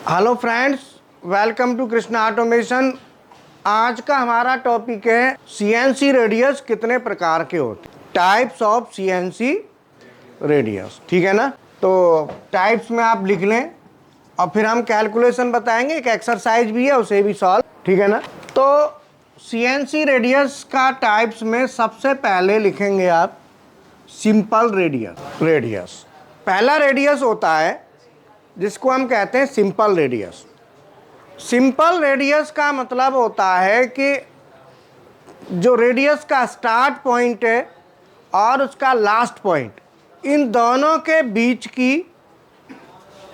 Hello friends, welcome to Krishna automation. आज का हमारा टॉपिक है सीएनसी रेडियस कितने प्रकार के होते हैं, टाइप्स ऑफ सीएनसी रेडियस। ठीक है ना। तो टाइप्स में आप लिख लें और फिर हम कैलकुलेशन बताएंगे, एक एक्सरसाइज भी है उसे भी सॉल्व। ठीक है ना। तो सीएनसी रेडियस का टाइप्स में सबसे पहले लिखेंगे आप सिंपल रेडियस। पहला रेडियस होता है जिसको हम कहते हैं सिंपल रेडियस। सिंपल रेडियस का मतलब होता है कि जो रेडियस का स्टार्ट पॉइंट है और उसका लास्ट पॉइंट, इन दोनों के बीच की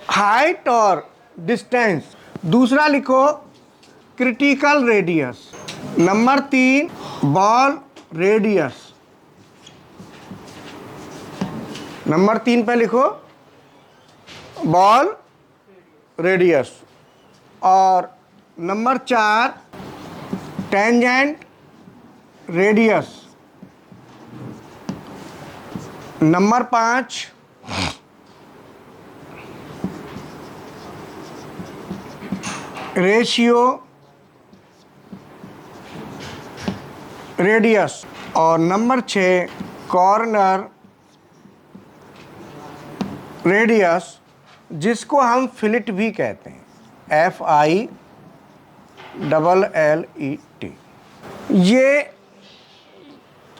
हाइट और डिस्टेंस। दूसरा लिखो critical radius. Number 3 ball radius. Number 3 पे लिखो बॉल रेडियस। और number 4 tangent radius. Number 5 ratio radius. और नंबर 6 कॉर्नर रेडियस, जिसको हम फिलिट भी कहते हैं, FILLET। ये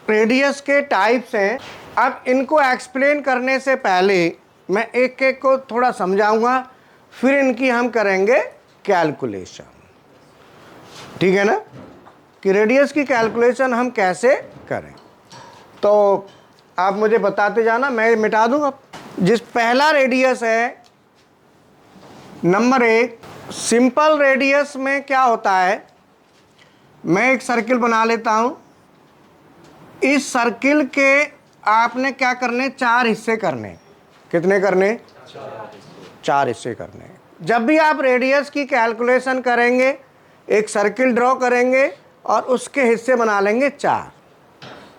रेडियस के टाइप्स हैं। अब इनको एक्सप्लेन करने से पहले मैं एक एक को थोड़ा समझाऊंगा, फिर इनकी हम करेंगे कैलकुलेशन। ठीक है ना, कि रेडियस की कैलकुलेशन हम कैसे करें। तो आप मुझे बताते जाना, मैं मिटा दूंगा। जिस पहला रेडियस है नंबर 1, सिंपल रेडियस में क्या होता है, मैं एक सर्किल बना लेता हूं। इस सर्किल के आपने क्या करने, 4 हिस्से करने। कितने करने? 4 हिस्से करने। जब भी आप रेडियस की कैलकुलेशन करेंगे, एक सर्किल ड्रॉ करेंगे और उसके हिस्से बना लेंगे 4।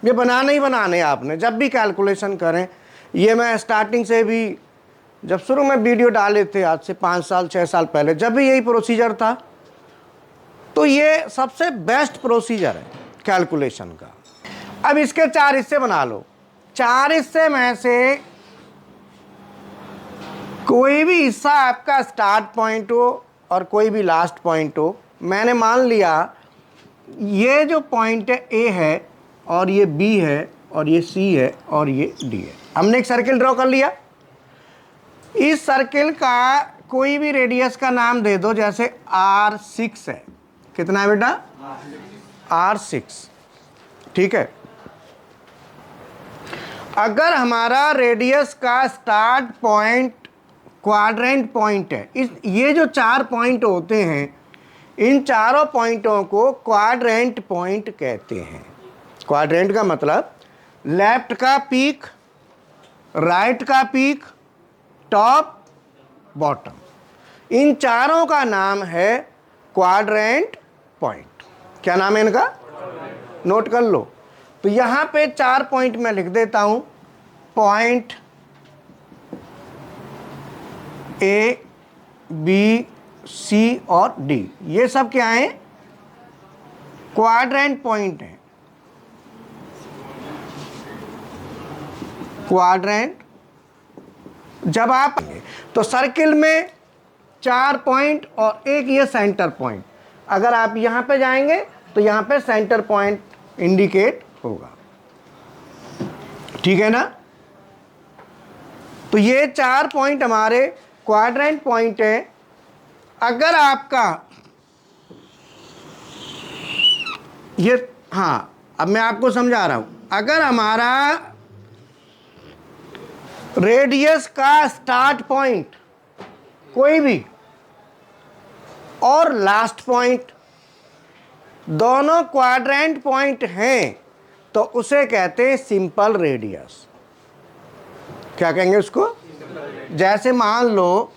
ये बनाने ही बनाने आपने जब भी कैलकुलेशन करें। ये मैं स्टार्टिंग से भी, जब शुरू में वीडियो डाले थे आज से 5 साल 6 साल पहले, जब भी यही प्रोसीजर था, तो ये सबसे बेस्ट प्रोसीजर है कैलकुलेशन का। अब इसके 4 हिस्से बना लो। 4 हिस्से में से कोई भी हिस्सा आपका स्टार्ट पॉइंट हो और कोई भी लास्ट पॉइंट हो। मैंने मान लिया ये जो पॉइंट है A है, और ये B है, और ये C है, और ये D है। हमने एक सर्किल ड्रॉ कर लिया। इस सर्किल का कोई भी रेडियस का नाम दे दो, जैसे R6 है। कितना है बेटा? R6। ठीक है। अगर हमारा रेडियस का स्टार्ट पॉइंट क्वाड्रेंट पॉइंट है, ये जो 4 पॉइंट होते हैं, इन चारों पॉइंटों को क्वाड्रेंट पॉइंट कहते हैं। क्वाड्रेंट का मतलब लेफ्ट का पीक, राइट का पीक, टॉप, बॉटम। इन चारों का नाम है क्वाड्रेंट पॉइंट। क्या नाम है इनका? नोट कर लो। तो यहां पे 4 पॉइंट मैं लिख देता हूं। पॉइंट A, B, C और D, ये सब क्या है? क्वाड्रेंट पॉइंट है। क्वाड्रेंट। जब आप तो सर्किल में 4 पॉइंट और एक ये सेंटर पॉइंट, अगर आप यहां पे जाएंगे तो यहां पे सेंटर पॉइंट इंडिकेट होगा। ठीक है ना। तो ये 4 पॉइंट हमारे क्वाड्रेंट पॉइंट है। अगर आपका ये, हाँ अब मैं आपको समझा रहा हूं, अगर हमारा रेडियस का स्टार्ट पॉइंट कोई भी और लास्ट पॉइंट दोनों क्वाड्रेंट पॉइंट हैं, तो उसे कहते हैं सिंपल रेडियस। क्या कहेंगे उसको? जैसे मान लो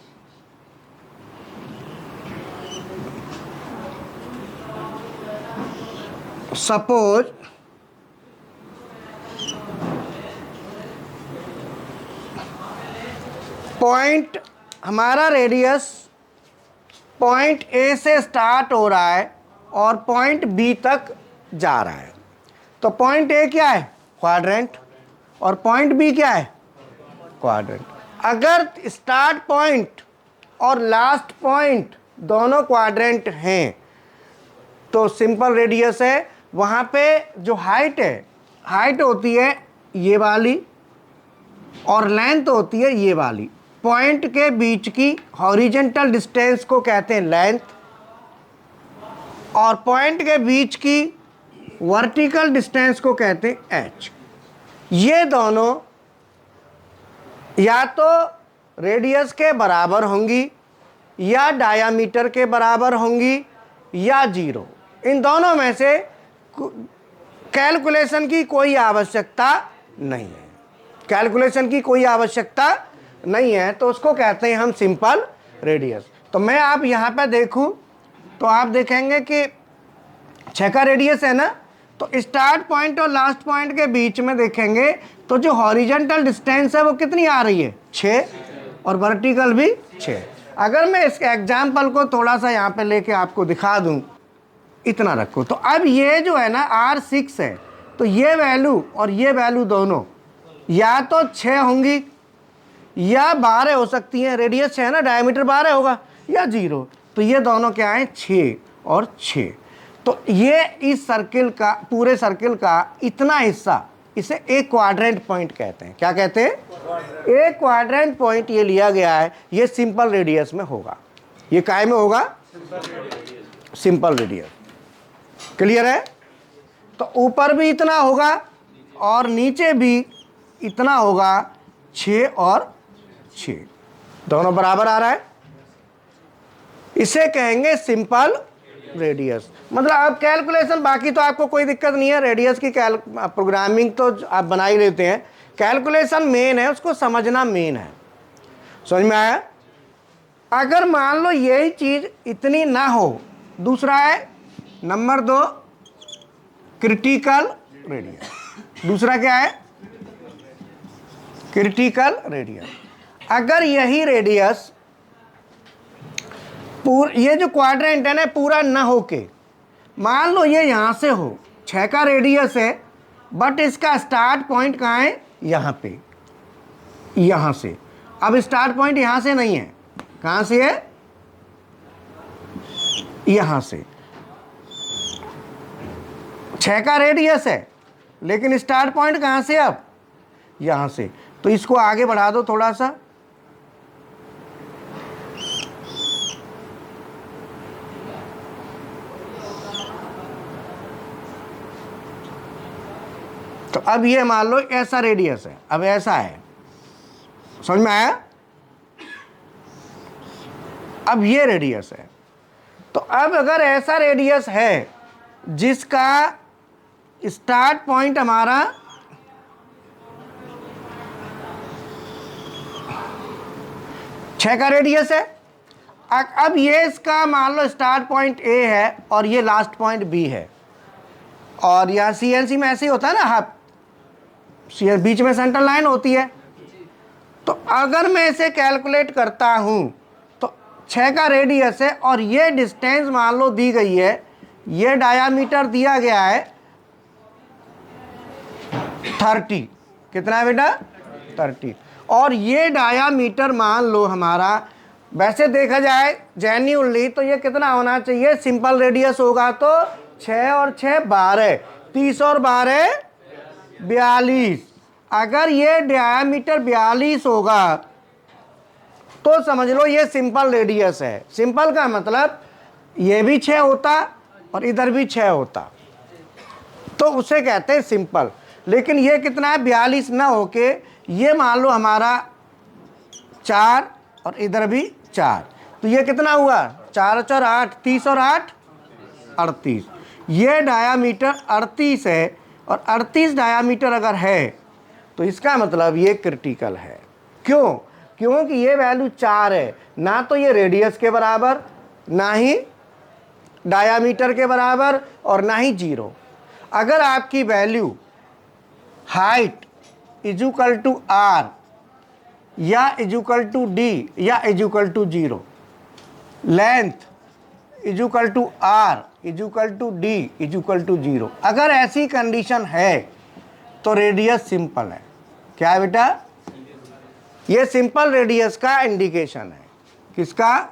सपोज पॉइंट, हमारा रेडियस पॉइंट ए से स्टार्ट हो रहा है और पॉइंट बी तक जा रहा है। तो पॉइंट ए क्या है? क्वाड्रेंट। और पॉइंट बी क्या है? क्वाड्रेंट। अगर स्टार्ट पॉइंट और लास्ट पॉइंट दोनों क्वाड्रेंट हैं तो सिंपल रेडियस है। वहाँ पे जो हाइट है, हाइट होती है ये वाली और लेंथ होती है ये वाली। पॉइंट के बीच की हॉरिजेंटल डिस्टेंस को कहते हैं लेंथ और पॉइंट के बीच की वर्टिकल डिस्टेंस को कहते हैं एच। ये दोनों या तो रेडियस के बराबर होंगी या डायामीटर के बराबर होंगी या जीरो। इन दोनों में से कैलकुलेशन की कोई आवश्यकता नहीं है। कैलकुलेशन की कोई आवश्यकता नहीं है तो उसको कहते हैं हम सिंपल रेडियस। तो मैं आप यहाँ पे देखूँ तो आप देखेंगे कि 6 का रेडियस है ना, तो स्टार्ट पॉइंट और लास्ट पॉइंट के बीच में देखेंगे तो जो हॉरिजेंटल डिस्टेंस है वो कितनी आ रही है? 6 और वर्टिकल भी 6। अगर मैं इस एग्जाम्पल को थोड़ा सा यहाँ पे लेके आपको दिखा दूँ, इतना रखो। तो अब ये जो है ना R6 है, तो ये वैल्यू और ये वैल्यू दोनों या तो 6 होंगी या 12 हो सकती हैं। रेडियस 6 है ना, डायमीटर 12 होगा या 0। तो ये दोनों क्या है? 6 और 6। तो ये इस सर्किल का, पूरे सर्किल का इतना हिस्सा, इसे एक क्वाड्रेंट पॉइंट कहते हैं। क्या कहते हैं? एक क्वाड्रेंट पॉइंट ये लिया गया है, ये सिंपल रेडियस में होगा। ये काय में होगा? Simple radius. क्लियर है? तो ऊपर भी इतना होगा और नीचे भी इतना होगा। 6 और 6 दोनों बराबर आ रहा है, इसे कहेंगे सिंपल रेडियस। मतलब अब कैलकुलेशन बाकी तो आपको कोई दिक्कत नहीं है, रेडियस की प्रोग्रामिंग तो आप बना ही लेते हैं। कैलकुलेशन मेन है, उसको समझना मेन है। समझ में आया? अगर मान लो यही चीज़ इतनी ना हो, दूसरा है नंबर 2 क्रिटिकल रेडियस। दूसरा क्या है? Critical radius. अगर यही रेडियस ये जो क्वाड्रेंट है ना पूरा ना होके, मान लो ये यहाँ से हो, 6 का रेडियस है बट इसका स्टार्ट पॉइंट कहाँ है? यहाँ पे, यहाँ से। अब स्टार्ट पॉइंट यहाँ से नहीं है, कहाँ से है? यहाँ से। 6 का रेडियस है लेकिन स्टार्ट पॉइंट कहाँ से? अब यहाँ से। तो इसको आगे बढ़ा दो थोड़ा सा। तो अब ये मान लो ऐसा रेडियस है, अब ऐसा है। समझ में आया? अब ये रेडियस है। तो अब अगर ऐसा रेडियस है जिसका स्टार्ट पॉइंट हमारा छः का रेडियस है, अब ये इसका मान लो स्टार्ट पॉइंट ए है और ये लास्ट पॉइंट बी है। और यहाँ सीएनसी में ऐसे ही होता है ना, हाफ बीच में सेंटर लाइन होती है। तो अगर मैं इसे कैलकुलेट करता हूँ तो 6 का रेडियस है और ये डिस्टेंस मान लो दी गई है, ये डायामीटर दिया गया है 30। कितना है बेटा? 30। और ये डायामीटर मान लो हमारा, वैसे देखा जाए जेन्युइनली तो ये कितना होना चाहिए? सिंपल रेडियस होगा तो 6 और 6 12, 30 और 12 42। अगर ये डायामीटर 42 होगा तो समझ लो ये सिंपल रेडियस है। सिंपल का मतलब ये भी 6 होता और इधर भी 6 होता, तो उसे कहते हैं सिंपल। लेकिन ये कितना है? 42 ना होके ये मान लो हमारा 4 और इधर भी 4, तो ये कितना हुआ? 4 और 4 8, 30 और 8 38। ये डायामीटर 38 है और 38 डायामीटर अगर है तो इसका मतलब ये क्रिटिकल है। क्यों? क्योंकि ये वैल्यू 4 है, ना तो ये रेडियस के बराबर, ना ही डायामीटर के बराबर और ना ही 0। अगर आपकी value height equal to R या इजुकल टू डी या equal to 0, length is equal to R is equal to D is equal to 0, अगर ऐसी कंडीशन है तो रेडियस सिंपल है। क्या है बेटा? ये सिंपल रेडियस का इंडिकेशन है। किसका?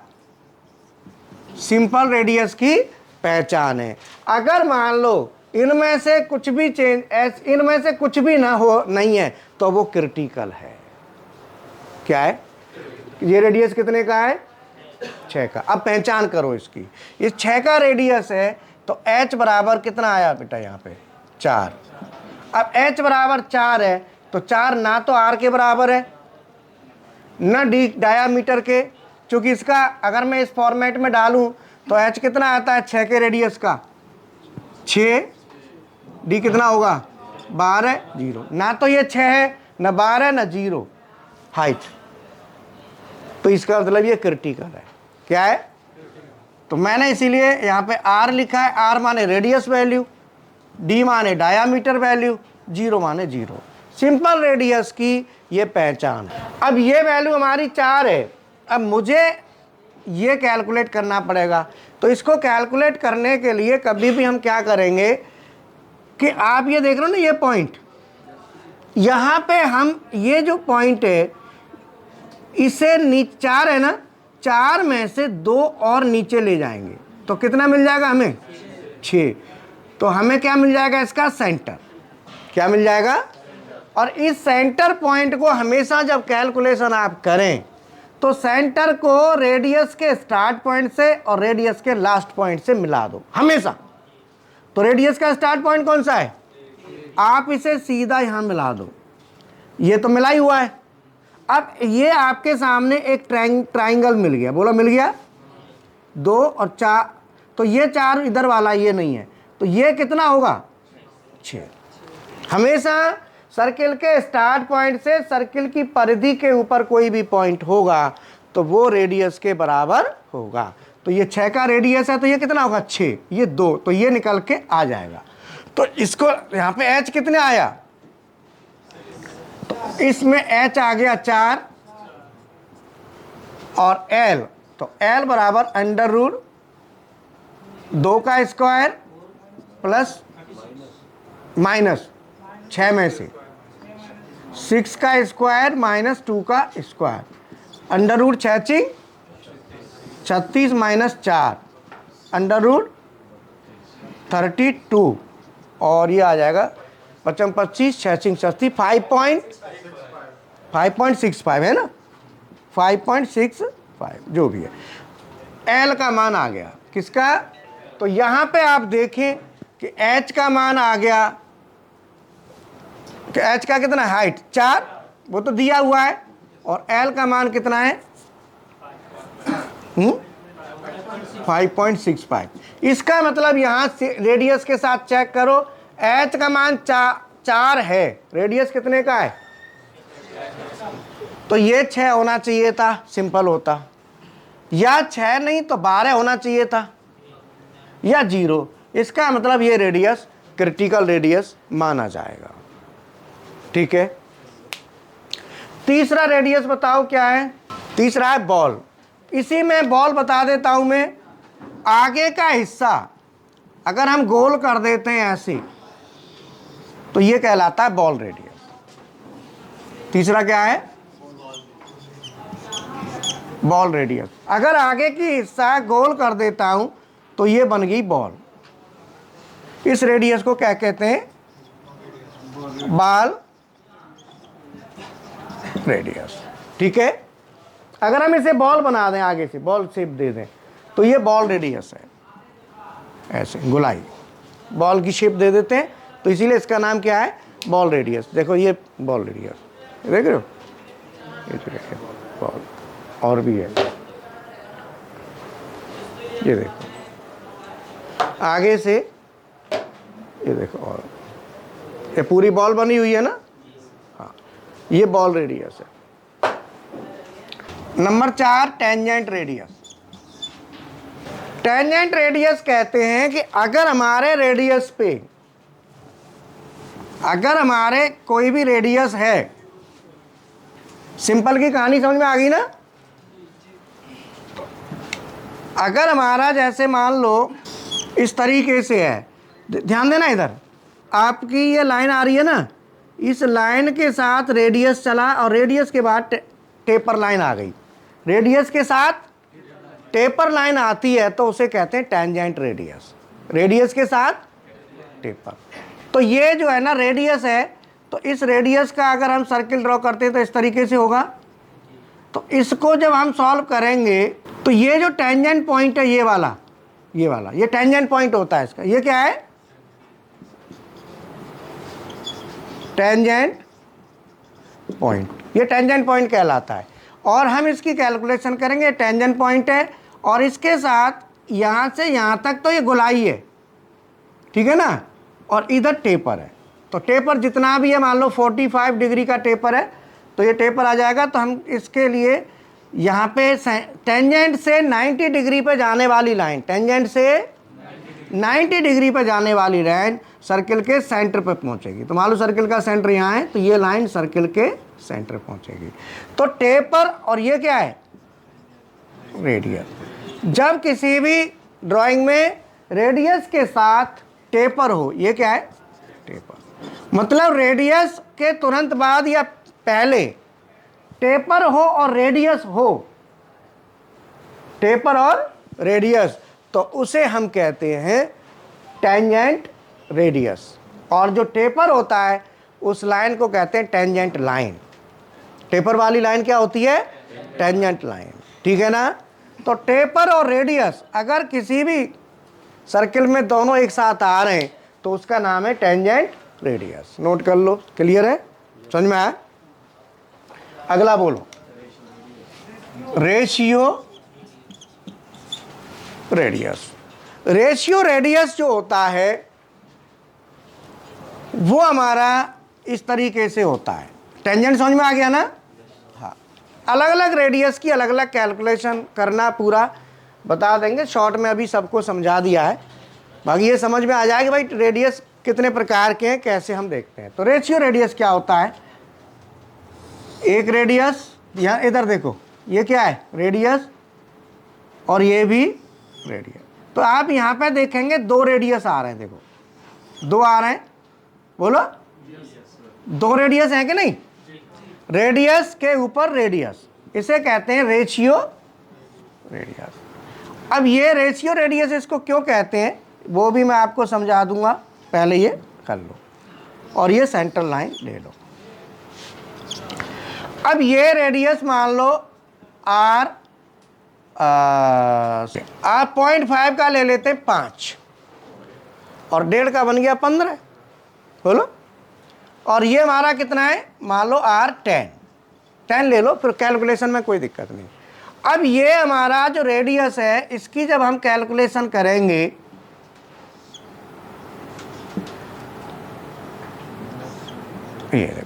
सिंपल रेडियस की पहचान है। अगर मान लो इनमें से कुछ भी इनमें से कुछ भी ना हो, नहीं है, तो वो क्रिटिकल है। क्या है? ये रेडियस कितने का है? 6 का। अब पहचान करो इसकी। इस 6 का रेडियस है तो h बराबर कितना आया बेटा? यहाँ पे 4। अब h बराबर 4 है तो 4 ना तो r के बराबर है ना d डायामीटर के, क्योंकि इसका अगर मैं इस फॉर्मेट में डालूं तो h कितना आता है 6 के रेडियस का? 6, d कितना होगा? 12, 0। ना तो ये 6 है, ना 12, ना 0 हाइट, तो इसका मतलब ये क्रिटिकल है। क्या है? तो मैंने इसीलिए यहाँ पे r लिखा है। r माने रेडियस वैल्यू, d माने डायामीटर वैल्यू, 0 माने 0। सिंपल रेडियस की ये पहचान है। अब ये वैल्यू हमारी 4 है। अब मुझे ये कैलकुलेट करना पड़ेगा। तो इसको कैलकुलेट करने के लिए कभी भी हम क्या करेंगे कि आप ये देख रहे हो ना, ये पॉइंट, यहाँ पे हम ये जो पॉइंट है इसे 4 है ना, 4 में से 2 और नीचे ले जाएंगे तो कितना मिल जाएगा हमें? 6। तो हमें क्या मिल जाएगा? इसका सेंटर। क्या मिल जाएगा? और इस सेंटर पॉइंट को हमेशा जब कैलकुलेशन आप करें तो सेंटर को रेडियस के स्टार्ट पॉइंट से और रेडियस के लास्ट पॉइंट से मिला दो हमेशा। तो रेडियस का स्टार्ट पॉइंट कौन सा है? आप इसे सीधा यहां मिला दो। ये तो मिला ही हुआ है। अब ये आपके सामने एक ट्राइंगल मिल गया। बोलो मिल गया? 2 और 4, तो ये 4 इधर वाला ये नहीं है, तो ये कितना होगा? 6। हमेशा सर्किल के स्टार्ट पॉइंट से सर्किल की परिधि के ऊपर कोई भी पॉइंट होगा तो वो रेडियस के बराबर होगा। तो ये 6 का रेडियस है तो ये कितना होगा? 6, ये 2, तो ये निकल के आ जाएगा। तो इसको यहाँ पे h कितने आया? तो इसमें h आ गया 4 और l, तो l बराबर अंडर रूट 2 का स्क्वायर प्लस माइनस 6 में से 6 का स्क्वायर माइनस 2 का square, under root 6 36 minus 4 under root 32, और ये आ जाएगा 55 25 6 36 5.65 है ना, 5.65 जो भी है। L का मान आ गया किसका? तो यहाँ पे आप देखें कि H का मान आ गया कि H का कितना हाइट 4, वो तो दिया हुआ है, और L का मान कितना है 5.65। इसका मतलब यहाँ से रेडियस के साथ चेक करो, H का मान 4 है, रेडियस कितने का है? तो ये 6 होना चाहिए था, सिंपल होता, या 6 नहीं तो 12 होना चाहिए था, या 0। इसका मतलब ये रेडियस क्रिटिकल रेडियस माना जाएगा। ठीक है। तीसरा रेडियस बताओ क्या है? तीसरा है बॉल। इसी में बॉल बता देता हूं मैं। आगे का हिस्सा अगर हम गोल कर देते हैं ऐसे तो ये कहलाता है बॉल रेडियस। तीसरा क्या है? Ball radius. अगर आगे की हिस्सा गोल कर देता हूं तो ये बन गई बॉल। इस रेडियस को क्या कहते हैं? Ball radius. ठीक है। अगर हम इसे बॉल बना दें, आगे से बॉल शेप दे दें, तो ये बॉल रेडियस है। ऐसे गोलाई बॉल की शेप दे देते हैं, तो इसीलिए इसका नाम क्या है? Ball radius. देखो ये बॉल रेडियस, देख रहे हो? ये तो देखिए बॉल, और भी है, ये देखो आगे से, ये देखो, और ये पूरी बॉल बनी हुई है ना। हाँ, ये बॉल रेडियस है। Number 4 tangent radius. Tangent radius कहते हैं कि अगर हमारे रेडियस पे, अगर हमारे कोई भी रेडियस है, सिंपल की कहानी समझ में आ गई ना? अगर हमारा जैसे मान लो इस तरीके से है, ध्यान देना इधर, आपकी ये लाइन आ रही है ना, इस लाइन के साथ रेडियस चला और रेडियस के बाद टेपर लाइन आ गई, रेडियस के साथ टेपर लाइन आती है तो उसे कहते हैं टेंजेंट रेडियस, रेडियस के साथ टेपर। तो ये जो है ना रेडियस है, तो इस रेडियस का अगर हम सर्किल ड्रॉ करते हैं तो इस तरीके से होगा। तो इसको जब हम सॉल्व करेंगे तो ये जो टेंजेंट पॉइंट है ये वाला ये टेंजेंट पॉइंट होता है इसका, ये क्या है, टेंजेंट पॉइंट, ये टेंजेंट पॉइंट कहलाता है। और हम इसकी कैलकुलेशन करेंगे, टेंजेंट पॉइंट है और इसके साथ यहाँ से यहाँ तक तो ये गोलाई है, ठीक है ना, और इधर टेपर है। तो टेपर जितना भी है, मान लो 45 डिग्री का टेपर है, तो ये टेपर आ जाएगा। तो हम इसके लिए यहाँ पे टेंजेंट से 90 डिग्री पे जाने वाली लाइन, टेंजेंट से 90 डिग्री पे जाने वाली लाइन सर्किल के सेंटर पे पहुँचेगी। तो मान लो सर्किल का सेंटर यहाँ है, तो ये लाइन सर्किल के सेंटर पहुँचेगी। तो टेपर और ये क्या है, रेडियस। जब किसी भी ड्राइंग में रेडियस के साथ टेपर हो, ये क्या है, टेपर, मतलब रेडियस के तुरंत बाद या पहले टेपर हो और रेडियस हो, टेपर और रेडियस, तो उसे हम कहते हैं टेंजेंट रेडियस। और जो टेपर होता है उस लाइन को कहते हैं टेंजेंट लाइन। टेपर वाली लाइन क्या होती है, टेंजेंट लाइन, ठीक है ना। तो टेपर और रेडियस अगर किसी भी सर्किल में दोनों एक साथ आ रहे हैं तो उसका नाम है टेंजेंट रेडियस। नोट कर लो, क्लियर है, समझ में आया। अगला बोलो, रेशियो रेडियस। रेशियो रेडियस जो होता है वो हमारा इस तरीके से होता है। टेंजेंट समझ में आ गया ना, हाँ। अलग अलग रेडियस की अलग अलग कैलकुलेशन करना पूरा बता देंगे, शॉर्ट में अभी सबको समझा दिया है, बाकी ये समझ में आ जाएगा भाई रेडियस कितने प्रकार के हैं, कैसे हम देखते हैं। तो रेशियो रेडियस क्या होता है, एक रेडियस, यहाँ इधर देखो ये क्या है, रेडियस, और ये भी रेडियस। तो आप यहाँ पे देखेंगे दो रेडियस आ रहे हैं, देखो दो आ रहे हैं, बोलो दो रेडियस हैं कि नहीं, रेडियस के ऊपर रेडियस, इसे कहते हैं रेशियो रेडियस। अब ये रेशियो रेडियस इसको क्यों कहते हैं वो भी मैं आपको समझा दूंगा, पहले ये कर लो और ये सेंटर लाइन ले लो। अब ये रेडियस मान लो R 0.5 का ले लेते हैं 5 और 1.5 का बन गया 15, बोलो। और ये हमारा कितना है, मान लो R 10 ले लो, फिर कैलकुलेशन में कोई दिक्कत नहीं। अब ये हमारा जो रेडियस है इसकी जब हम कैलकुलेशन करेंगे ये,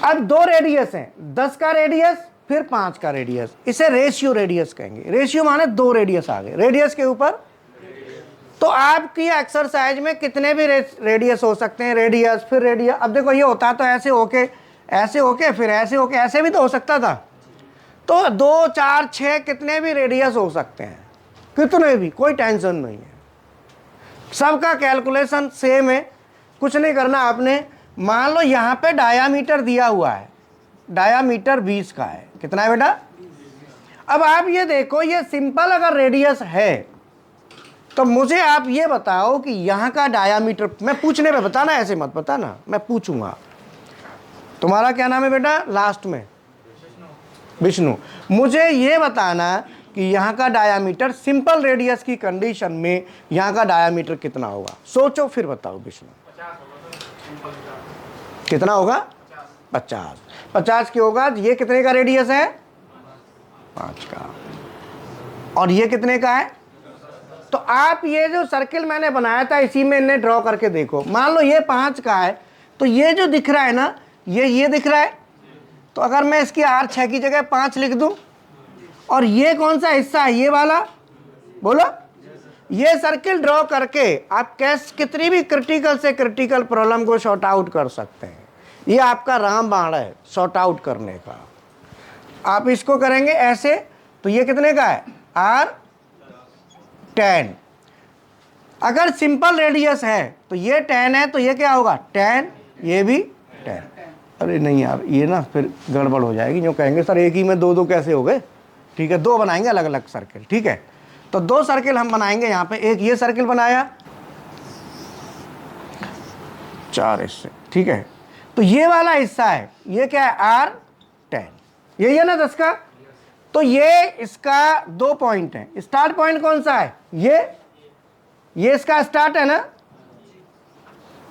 अब दो रेडियस हैं, 10 का रेडियस फिर 5 का रेडियस, इसे रेशियो रेडियस कहेंगे। रेशियो माने दो रेडियस आ गए, रेडियस के ऊपर। तो आपकी एक्सरसाइज में कितने भी रेडियस हो सकते हैं, रेडियस फिर रेडियस। अब देखो ये होता तो ऐसे होके फिर ऐसे होके, ऐसे भी तो हो सकता था। तो 2 4 6 कितने भी रेडियस हो सकते हैं, कितने भी, कोई टेंशन नहीं है, सबका कैलकुलेशन सेम है, कुछ नहीं करना आपने। मान लो यहाँ पे डायामीटर दिया हुआ है, डायामीटर 20 का है, कितना है बेटा। अब आप ये देखो, ये सिंपल अगर रेडियस है तो मुझे आप ये बताओ कि यहाँ का डायामीटर, मैं पूछने पे बताना, ऐसे मत बताना, मैं पूछूंगा। तुम्हारा क्या नाम है बेटा लास्ट में, विष्णु। मुझे ये बताना कि यहाँ का डायामीटर सिंपल रेडियस की कंडीशन में यहाँ का डायामीटर कितना होगा, सोचो फिर बताओ विष्णु। कितना होगा, 50 की होगा। ये कितने का रेडियस है, 5 का, और ये कितने का है। तो आप ये जो सर्किल मैंने बनाया था इसी में इन्हें ड्रॉ करके देखो। मान लो ये 5 का है, तो ये जो दिख रहा है ना, ये दिख रहा है। तो अगर मैं इसकी R 6 की जगह 5 लिख दूं, और ये कौन सा हिस्सा है, ये वाला, बोलो। ये सर्किल ड्रॉ करके आप कितनी भी क्रिटिकल से क्रिटिकल प्रॉब्लम को शॉर्ट आउट कर सकते हैं। ये आपका रामबाण है शॉर्ट आउट करने का। आप इसको करेंगे ऐसे, तो ये कितने का है, R 10। अगर सिंपल रेडियस है तो ये 10 है, तो ये क्या होगा 10, ये भी 10। अरे नहीं यार, ये ना फिर गड़बड़ हो जाएगी, जो कहेंगे सर एक ही में दो दो कैसे हो गए। ठीक है, दो बनाएंगे अलग अलग सर्किल। ठीक है, तो दो सर्किल हम बनाएंगे यहाँ पे। एक ये सर्किल बनाया 4 हिस्से। ठीक है, तो ये वाला हिस्सा है, ये क्या है R10, यही है ना 10 का। तो ये इसका 2 पॉइंट है। स्टार्ट पॉइंट कौन सा है, ये इसका स्टार्ट है ना,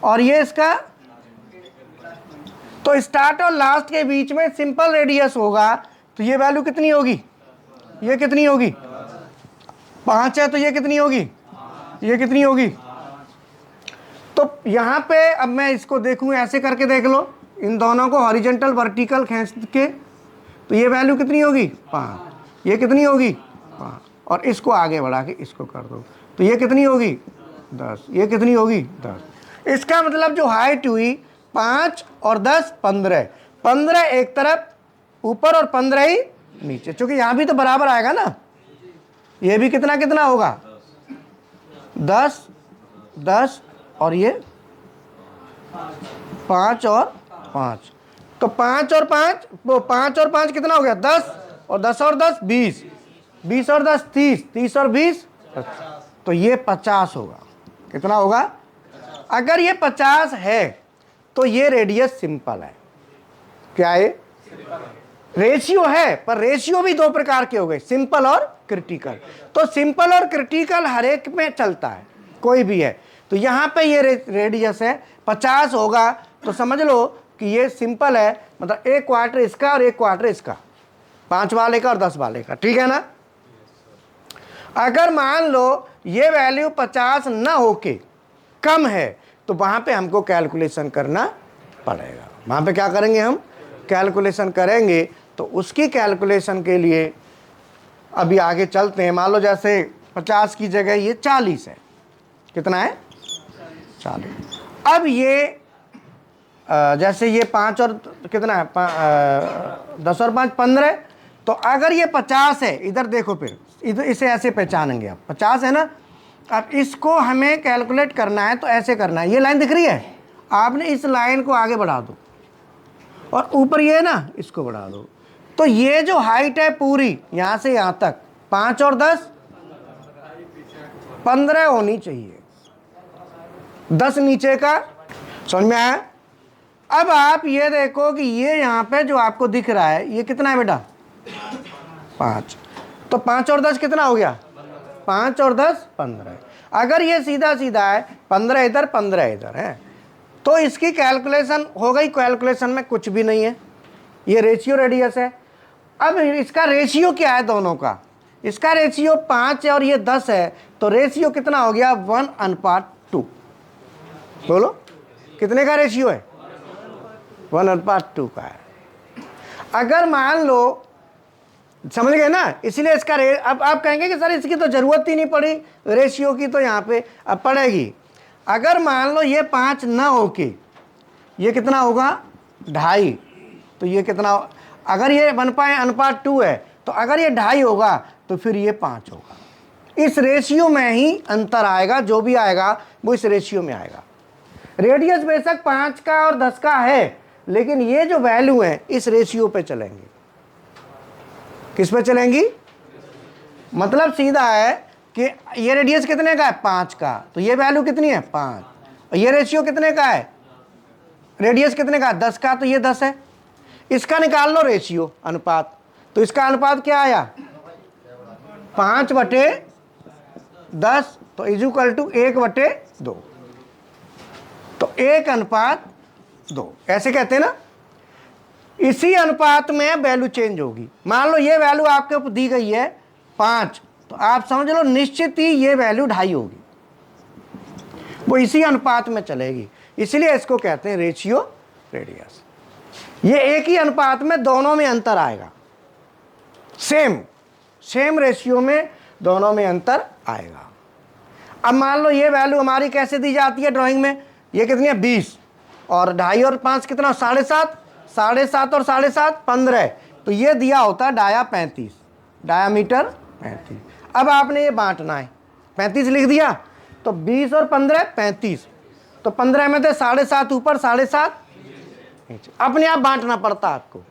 और ये इसका। तो स्टार्ट और लास्ट के बीच में सिंपल रेडियस होगा, तो ये वैल्यू कितनी होगी, ये कितनी होगी 5 है, तो ये कितनी होगी, ये कितनी होगी। तो यहां पे अब मैं इसको देखूं, ऐसे करके देख लो, इन दोनों को हॉरिजॉन्टल वर्टिकल खींच के, तो ये वैल्यू कितनी होगी 5, ये कितनी होगी 5, और इसको आगे बढ़ा के इसको कर दो, तो ये कितनी होगी 10, ये कितनी होगी 10। इसका मतलब जो हाइट हुई 5 और 10 15, 15 एक तरफ ऊपर और 15 ही नीचे, क्योंकि यहां भी तो बराबर आएगा ना, ये भी कितना कितना होगा 10 10, और ये 5 और 5, तो 5 और 5, वो 5 और 5 कितना हो गया 10, और 10 और 10 20, 20 और 10 30, 30 और 20 50, तो ये 50 होगा। कितना होगा, अगर ये 50 है तो ये रेडियस सिंपल है। क्या है, रेशियो है, पर रेशियो भी 2 प्रकार के हो गए, सिंपल और क्रिटिकल। तो सिंपल और क्रिटिकल हर एक में चलता है, कोई भी है। तो यहाँ पे ये रेडियस है 50 होगा, तो समझ लो कि ये सिंपल है, मतलब एक क्वार्टर इसका और एक क्वार्टर इसका, 5 वाले का और 10 वाले का। ठीक है ना। अगर मान लो ये वैल्यू 50 ना होके कम है, तो वहाँ पे हमको कैलकुलेशन करना पड़ेगा। वहाँ पे क्या करेंगे, हम कैलकुलेशन करेंगे। तो उसकी कैलकुलेशन के लिए अभी आगे चलते हैं। मान लो जैसे 50 की जगह ये 40 है, कितना है 40। अब ये जैसे ये 5 और कितना है 10 और 5 15, तो अगर ये 50 है, इधर देखो, फिर इधर इसे ऐसे पहचानेंगे आप, 50 है ना। अब इसको हमें कैलकुलेट करना है, तो ऐसे करना है, ये लाइन दिख रही है, आपने इस लाइन को आगे बढ़ा दो, और ऊपर ये ना इसको बढ़ा दो। तो ये जो हाइट है पूरी यहाँ से यहाँ तक 5 और 10 15 होनी चाहिए, 10 नीचे का। समझ में आया। अब आप ये देखो कि ये यहाँ पे जो आपको दिख रहा है ये कितना है बेटा 5, तो 5 और 10 कितना हो गया 5 और 10 15। अगर ये सीधा सीधा है 15 इधर 15 इधर है, तो इसकी कैलकुलेशन हो गई। कैलकुलेशन में कुछ भी नहीं है, ये रेशियो रेडियस है। अब इसका रेशियो क्या है दोनों का, इसका रेशियो 5 है और ये 10 है, तो रेशियो कितना हो गया 1:2। बोलो कितने का रेशियो है 1:2 का है। अगर मान लो, समझ गए ना, इसलिए इसका अब आप कहेंगे कि सर इसकी तो ज़रूरत ही नहीं पड़ी रेशियो की, तो यहाँ पे अब पड़ेगी। अगर मान लो ये 5 ना हो के ये कितना होगा 2.5, तो ये कितना, अगर ये 1:2 है, तो अगर ये 2.5 होगा तो फिर ये 5 होगा। इस रेशियो में ही अंतर आएगा, जो भी आएगा वो इस रेशियो में आएगा। रेडियस बेशक 5 का और 10 का है, लेकिन ये जो वैल्यू है इस रेशियो पे चलेंगे। किस पे चलेंगी, मतलब सीधा है कि ये रेडियस कितने का है 5 का, तो ये वैल्यू कितनी है 5, और ये रेशियो कितने का है, रेडियस कितने का 10 का, तो ये 10 है। इसका निकाल लो रेशियो अनुपात, तो इसका अनुपात क्या आया 5/10, तो इक्वल टू 1/2, तो 1:2 ऐसे कहते हैं ना। इसी अनुपात में वैल्यू चेंज होगी। मान लो ये वैल्यू आपके ऊपर दी गई है 5, तो आप समझ लो निश्चित ही ये वैल्यू 2.5 होगी, वो इसी अनुपात में चलेगी। इसलिए इसको कहते हैं रेशियो रेडियस। ये एक ही अनुपात में दोनों में अंतर आएगा, सेम रेशियो में दोनों में अंतर आएगा। अब मान लो ये वैल्यू हमारी कैसे दी जाती है ड्राइंग में, ये कितनी है 20, और 2.5 और 5 कितना 7.5, 7.5 और 7.5 15, तो ये दिया होता है डाया 35, डायामीटर 35। अब आपने ये बांटना है 35 लिख दिया, तो 20 और 15 35, तो 15 में थे 7.5 ऊपर 7.5 नीचे। अपने आप बांटना पड़ता आपको।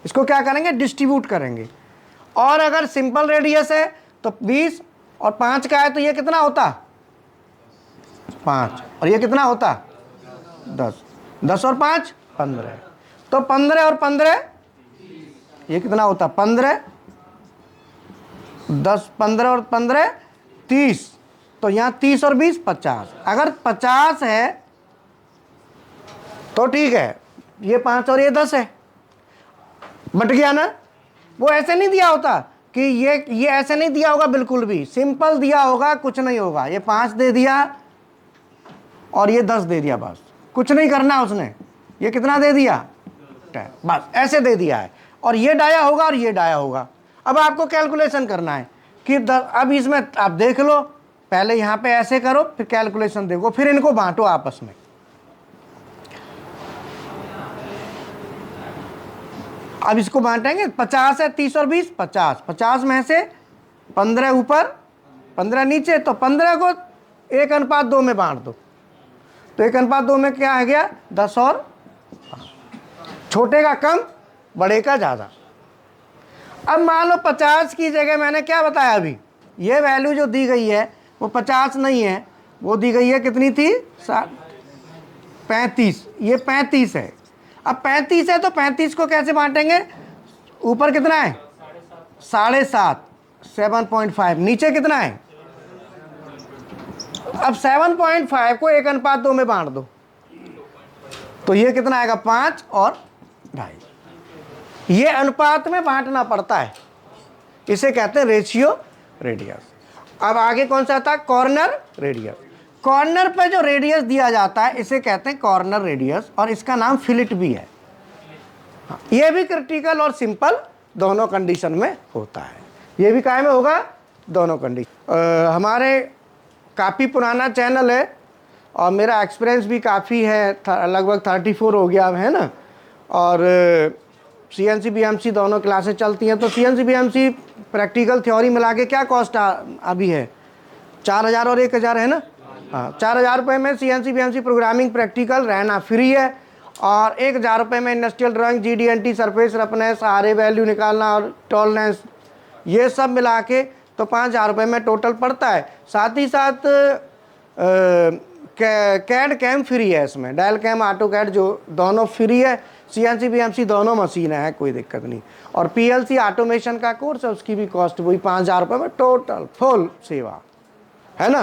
इसको क्या करेंगे, डिस्ट्रीब्यूट करेंगे। और अगर सिंपल रेडियस है तो 20 और 5 का है तो ये कितना होता 5, और ये कितना होता 10, 10 और 5 15, तो 15 और 15 ये कितना होता 15, 10 15 और 15 30, तो यहाँ 30 और 20 50। अगर 50 है तो ठीक है, ये 5 और ये 10 है, बट गया ना। वो ऐसे नहीं दिया होता कि ये ऐसे नहीं दिया होगा, बिल्कुल भी सिंपल दिया होगा, कुछ नहीं होगा। ये 5 दे दिया और ये 10 दे दिया, बस कुछ नहीं करना उसने। ये कितना दे दिया 10, बस ऐसे दे दिया है। और ये डाया होगा और ये डाया होगा। अब आपको कैलकुलेशन करना है कि अब इसमें आप देख लो, पहले यहाँ पे ऐसे करो, फिर कैलकुलेशन देखो, फिर इनको बांटो आपस में। अब इसको बांटेंगे, 50 है, 30 और 20 50, 50 में से 15 ऊपर 15 नीचे, तो 15 को 1:2 में बांट दो, तो 1:2 में क्या आ गया 10 और 5। छोटे का कम, बड़े का ज़्यादा। अब मान लो 50 की जगह मैंने क्या बताया अभी, ये वैल्यू जो दी गई है वो 50 नहीं है, वो दी गई है कितनी थी 35, ये 35 है। अब 35 है तो 35 को कैसे बांटेंगे, ऊपर कितना है 7.5 7.5, नीचे कितना है। अब 7.5 को 1:2 में बांट दो, तो ये कितना आएगा 5 और 2.5। ये अनुपात में बांटना पड़ता है, इसे कहते हैं रेशियो रेडियस। अब आगे कौन सा आता है, कॉर्नर रेडियस। कॉर्नर पे जो रेडियस दिया जाता है इसे कहते हैं कॉर्नर रेडियस, और इसका नाम फिलिट भी है। ये भी क्रिटिकल और सिंपल दोनों कंडीशन में होता है। ये भी काय में होगा, दोनों कंडीशन। हमारे काफ़ी पुराना चैनल है और मेरा एक्सपीरियंस भी काफ़ी है, लगभग 34 हो गया है ना। और CNC BMC दोनों क्लासेस चलती हैं। तो CNC BMC प्रैक्टिकल थ्योरी मिला के क्या कॉस्ट अभी है, 4000 और 1000 है ना। हाँ, 4000 रुपये में CNC BMC प्रोग्रामिंग प्रैक्टिकल रहना फ्री है, और 1000 रुपये में industrial drawing, GD&T, surface roughness, RA value निकालना और टॉलरेंस, ये सब मिला के तो 5000 रुपये में टोटल पड़ता है। साथ ही साथ कैड कैम फ्री है इसमें, डायल कैम, ऑटो कैड जो दोनों फ्री है। CNC BMC दोनों मशीन है, कोई दिक्कत नहीं। और PLC ऑटोमेशन का कोर्स है, उसकी भी कॉस्ट वही 5000 रुपये में टोटल फुल सेवा है ना।